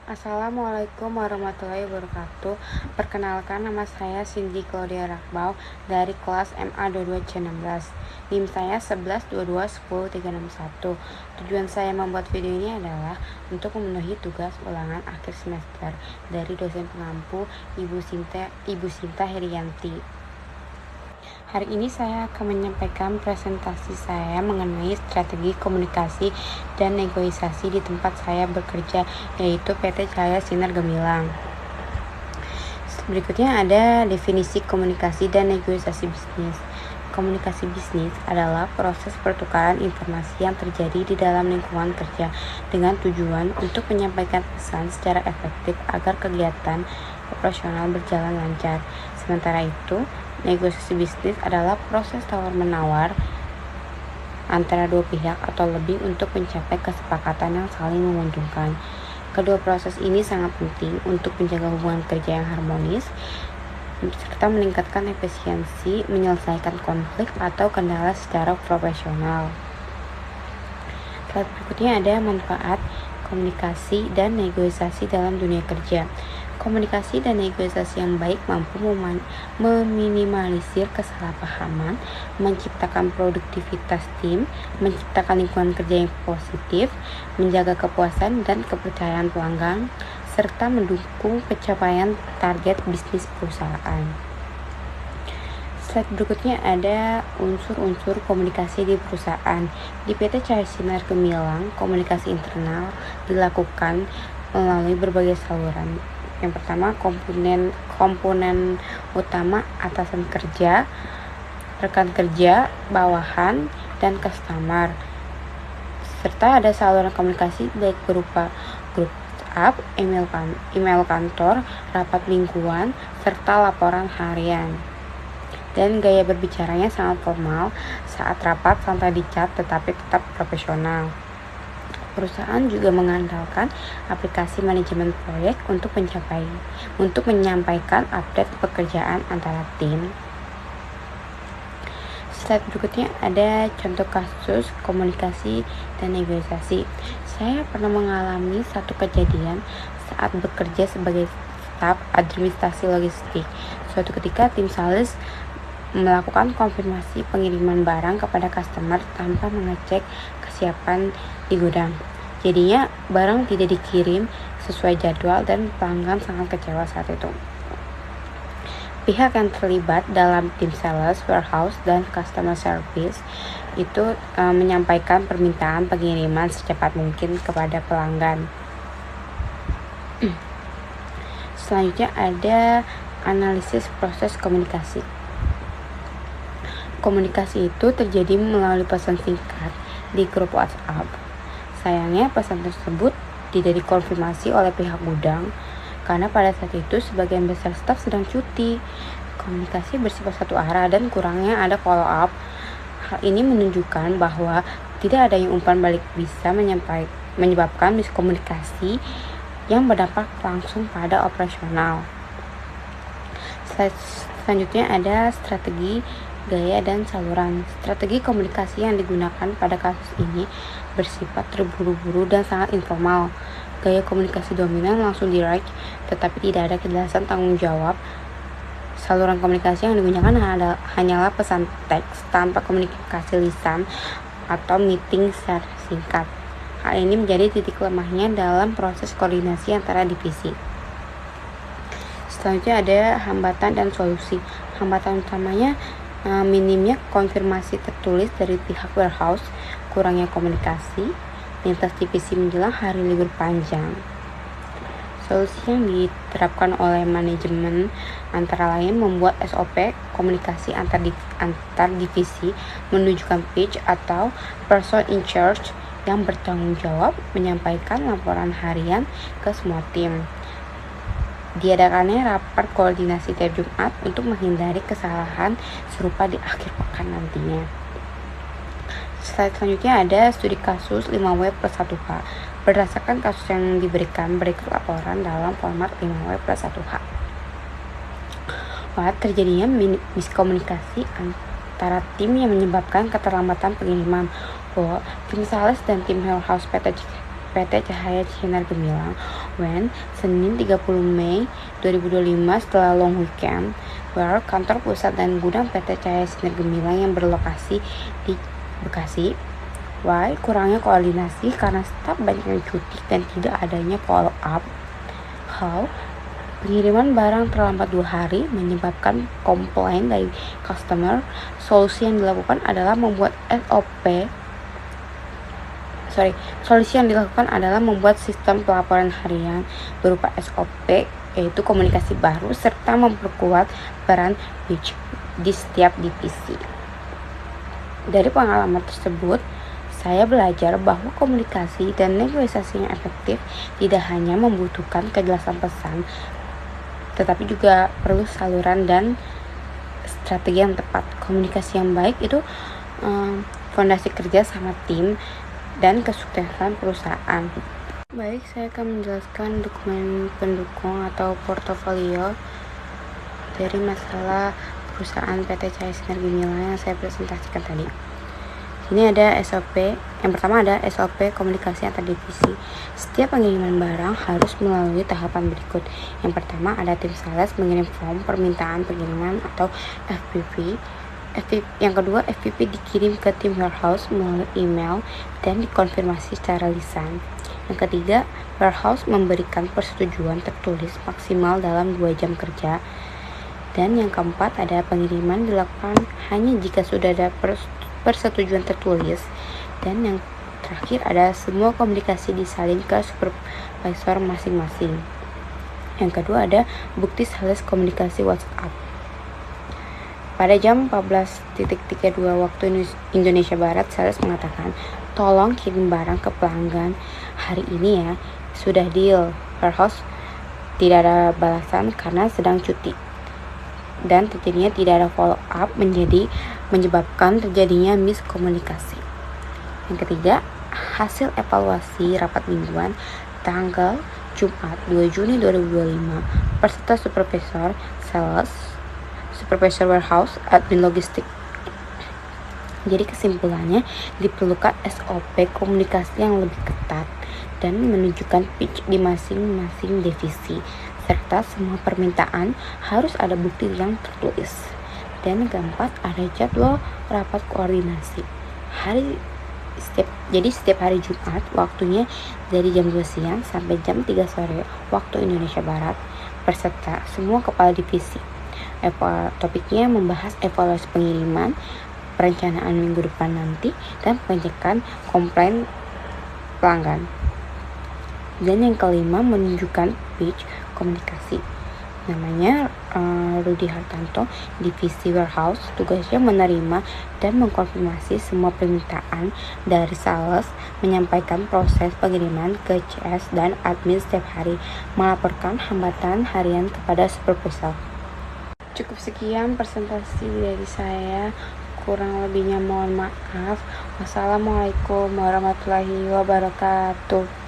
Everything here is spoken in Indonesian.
Assalamualaikum warahmatullahi wabarakatuh. Perkenalkan, nama saya Cindy Claudia Rakbau dari kelas MA 22C16. NIM saya 11221031. Tujuan saya membuat video ini adalah untuk memenuhi tugas ulangan akhir semester dari dosen pengampu Ibu Sinta Herianti. Hari ini saya akan menyampaikan presentasi saya mengenai strategi komunikasi dan negosiasi di tempat saya bekerja, yaitu PT Cahaya Sinar Gemilang. Berikutnya ada definisi komunikasi dan negosiasi bisnis. Komunikasi bisnis adalah proses pertukaran informasi yang terjadi di dalam lingkungan kerja dengan tujuan untuk menyampaikan pesan secara efektif agar kegiatan operasional berjalan lancar. Sementara itu, negosiasi bisnis adalah proses tawar-menawar antara dua pihak atau lebih untuk mencapai kesepakatan yang saling menguntungkan. Kedua proses ini sangat penting untuk menjaga hubungan kerja yang harmonis serta meningkatkan efisiensi menyelesaikan konflik atau kendala secara profesional. Slide berikutnya ada manfaat komunikasi dan negosiasi dalam dunia kerja. Komunikasi dan negosiasi yang baik mampu meminimalisir kesalahpahaman, menciptakan produktivitas tim, menciptakan lingkungan kerja yang positif, menjaga kepuasan dan kepercayaan pelanggan, serta mendukung pencapaian target bisnis perusahaan. Slide berikutnya ada unsur-unsur komunikasi di perusahaan. Di PT Cahaya Sinar Gemilang, komunikasi internal dilakukan melalui berbagai saluran. Yang pertama, komponen utama atasan kerja, rekan kerja, bawahan, dan customer. Serta ada saluran komunikasi baik berupa grup WhatsApp, email kantor, rapat mingguan, serta laporan harian. Dan gaya berbicaranya sangat formal, saat rapat santai di chat tetapi tetap profesional. Perusahaan juga mengandalkan aplikasi manajemen proyek untuk menyampaikan update pekerjaan antara tim. Slide berikutnya ada contoh kasus komunikasi dan negosiasi. Saya pernah mengalami satu kejadian saat bekerja sebagai staf administrasi logistik. Suatu ketika tim sales melakukan konfirmasi pengiriman barang kepada customer tanpa mengecek kesiapan di gudang. Jadinya barang tidak dikirim sesuai jadwal dan pelanggan sangat kecewa saat itu. Pihak yang terlibat dalam tim sales, warehouse, dan customer service itu menyampaikan permintaan pengiriman secepat mungkin kepada pelanggan. Selanjutnya ada analisis proses komunikasi. Komunikasi itu terjadi melalui pesan singkat di grup WhatsApp. Sayangnya pesan tersebut tidak dikonfirmasi oleh pihak gudang karena pada saat itu sebagian besar staf sedang cuti. Komunikasi bersifat satu arah dan kurangnya ada follow up. Hal ini menunjukkan bahwa tidak adanya umpan balik bisa menyebabkan miskomunikasi yang berdampak langsung pada operasional. Selanjutnya ada strategi, gaya, dan saluran. Strategi komunikasi yang digunakan pada kasus ini bersifat terburu-buru dan sangat informal. Gaya komunikasi dominan langsung direct, tetapi tidak ada kejelasan tanggung jawab. Saluran komunikasi yang digunakan hanyalah pesan teks tanpa komunikasi lisan atau meeting secara singkat. Hal ini menjadi titik lemahnya dalam proses koordinasi antara divisi. Selanjutnya ada hambatan dan solusi. Hambatan utamanya minimnya konfirmasi tertulis dari pihak warehouse, kurangnya komunikasi lintas divisi menjelang hari libur panjang. Solusi yang diterapkan oleh manajemen antara lain membuat SOP komunikasi antar divisi, menunjukkan pitch atau person in charge yang bertanggung jawab menyampaikan laporan harian ke semua tim. Diadakannya rapat koordinasi tiap Jumat untuk menghindari kesalahan serupa di akhir pekan nantinya. Slide selanjutnya ada studi kasus 5W+1H. Berdasarkan kasus yang diberikan, berikut laporan dalam format 5W+1H. Terjadinya miskomunikasi antara tim yang menyebabkan keterlambatan pengiriman. Tim sales dan tim warehouse PT PT Cahaya Sinar Gemilang when Senin 30 Mei 2025 setelah long weekend where kantor pusat dan gudang PT Cahaya Sinar Gemilang yang berlokasi di Bekasi. Why? Kurangnya koordinasi karena staf banyak yang cuti dan tidak adanya follow up. How? Pengiriman barang terlambat 2 hari menyebabkan komplain dari customer. Solusi yang dilakukan adalah membuat sistem pelaporan harian berupa SOP, yaitu komunikasi baru, serta memperkuat peran pitch di setiap divisi. Dari pengalaman tersebut, saya belajar bahwa komunikasi dan negosiasi yang efektif tidak hanya membutuhkan kejelasan pesan, tetapi juga perlu saluran dan strategi yang tepat. Komunikasi yang baik itu fondasi kerja sama tim dan kesuksesan perusahaan. Baik, saya akan menjelaskan dokumen pendukung atau portofolio dari masalah perusahaan PT Cahaya Sinar Gemilang yang saya presentasikan tadi. Ini ada SOP. Yang pertama ada SOP komunikasi antar divisi. Setiap pengiriman barang harus melalui tahapan berikut. Yang pertama ada tim sales mengirim form permintaan pengiriman atau FPP. Yang kedua, FPP dikirim ke tim warehouse melalui email dan dikonfirmasi secara lisan. Yang ketiga, warehouse memberikan persetujuan tertulis maksimal dalam 2 jam kerja. Dan yang keempat, ada pengiriman dilakukan hanya jika sudah ada persetujuan tertulis. Dan yang terakhir, ada semua komunikasi disalin ke supervisor masing-masing. Yang kedua, ada bukti sales komunikasi WhatsApp. Pada jam 14.32 waktu Indonesia Barat, sales mengatakan, tolong kirim barang ke pelanggan hari ini ya, sudah deal. Warehouse tidak ada balasan karena sedang cuti. Dan terjadinya tidak ada follow up menyebabkan terjadinya miskomunikasi. Yang ketiga, hasil evaluasi rapat mingguan tanggal Jumat 2 Juni 2025 peserta supervisor sales, supervisor warehouse, admin logistik. Jadi kesimpulannya, diperlukan SOP komunikasi yang lebih ketat dan menunjukkan pitch di masing-masing divisi, serta semua permintaan harus ada bukti yang tertulis. Dan yang keempat, ada jadwal rapat koordinasi. Jadi setiap hari Jumat, waktunya dari jam 2 siang sampai jam 3 sore waktu Indonesia Barat, beserta semua kepala divisi. Topiknya membahas evaluasi pengiriman, perencanaan minggu depan nanti, dan pengecekan komplain pelanggan. Dan yang kelima, menunjukkan pitch komunikasi. Namanya Rudi Hartanto, divisi warehouse. Tugasnya menerima dan mengkonfirmasi semua permintaan dari sales, menyampaikan proses pengiriman ke CS dan admin setiap hari, melaporkan hambatan harian kepada supervisor. Cukup sekian presentasi dari saya, kurang lebihnya mohon maaf. Wassalamualaikum warahmatullahi wabarakatuh.